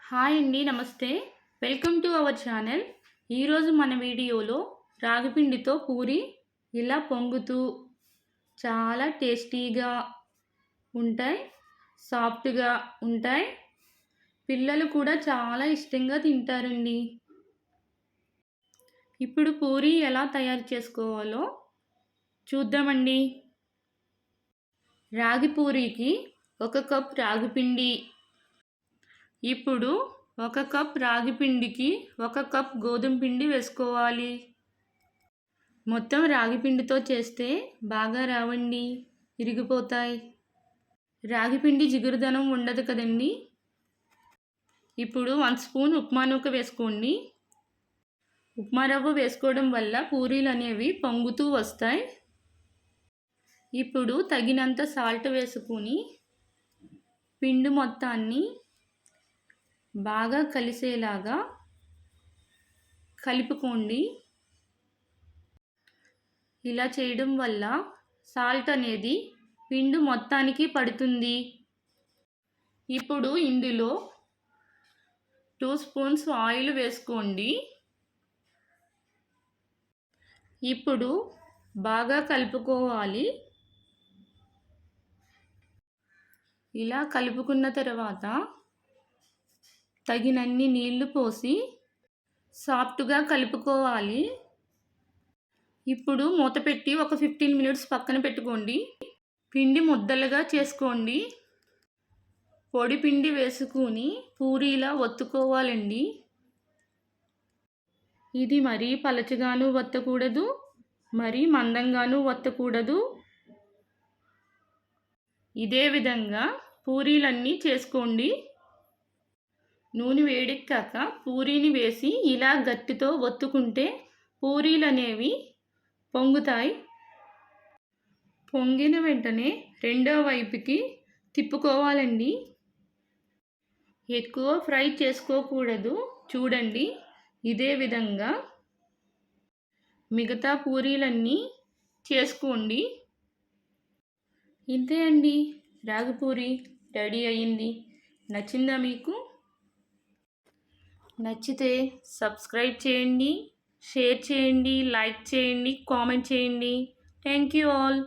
Hi అండి, నమస్తే. Welcome to our channel. ఈరోజు మన వీడియోలో రాగిపిండితో పూరి ఇలా పొంగుతూ చాలా టేస్టీగా ఉంటాయి, సాఫ్ట్గా ఉంటాయి. పిల్లలు కూడా చాలా ఇష్టంగా తింటారండి. ఇప్పుడు పూరి ఎలా తయారు చేసుకోవాలో చూద్దామండి. రాగి పూరికి 1 కప్ రాగిపిండి. ఇప్పుడు 1 కప్ రాగి పిండికి 1 కప్ గోధుమ పిండి వేసుకోవాలి. మొత్తం రాగి పిండితో చేస్తే బాగా రావండి, ఇరిగిపోతాయి. రాగి పిండి జిగురుదనం ఉండదు కదండి. ఇప్పుడు 1 స్పూన్ ఉప్మా నూక వేసుకోండి. ఉప్మా రవ్వ వేసుకోవడం వల్ల పూరీలు అనేవి పొంగుతూ వస్తాయి. ఇప్పుడు తగినంత సాల్ట్ వేసుకుని పిండి మొత్తాన్ని బాగా కలిసేలాగా కలుపుకోండి. ఇలా చేయడం వల్ల సాల్ట్ అనేది పిండి మొత్తానికి పడుతుంది. ఇప్పుడు ఇందులో 2 స్పూన్స్ ఆయిల్ వేసుకోండి. ఇప్పుడు బాగా కలుపుకోవాలి. ఇలా కలుపుకున్న తర్వాత తగినన్ని నీళ్లు పోసి సాఫ్ట్గా కలుపుకోవాలి. ఇప్పుడు మూత పెట్టి ఒక 15 మినిట్స్ పక్కన పెట్టుకోండి. పిండి ముద్దలుగా చేసుకోండి. పొడి పిండి వేసుకుని పూరీలా ఒత్తుకోవాలండి. ఇది మరీ పలచగాను ఒత్తకూడదు, మరీ మందంగాను ఒత్తకూడదు. ఇదే విధంగా పూరీలన్నీ చేసుకోండి. నూనె వేడెక్కాక పూరీని వేసి ఇలా గట్టితో ఒత్తుకుంటే పూరీలు అనేవి పొంగుతాయి. పొంగిన వెంటనే రెండో వైపుకి తిప్పుకోవాలండి. ఎక్కువ ఫ్రై చేసుకోకూడదు. చూడండి, ఇదే విధంగా మిగతా పూరీలన్నీ చేసుకోండి. ఇంతే అండి, రాగి పూరి రెడీ అయ్యింది. నచ్చిందా మీకు? నచ్చితే సబ్స్క్రైబ్ చేయండి, షేర్ చేయండి, లైక్ చేయండి, కామెంట్ చేయండి. Thank you all.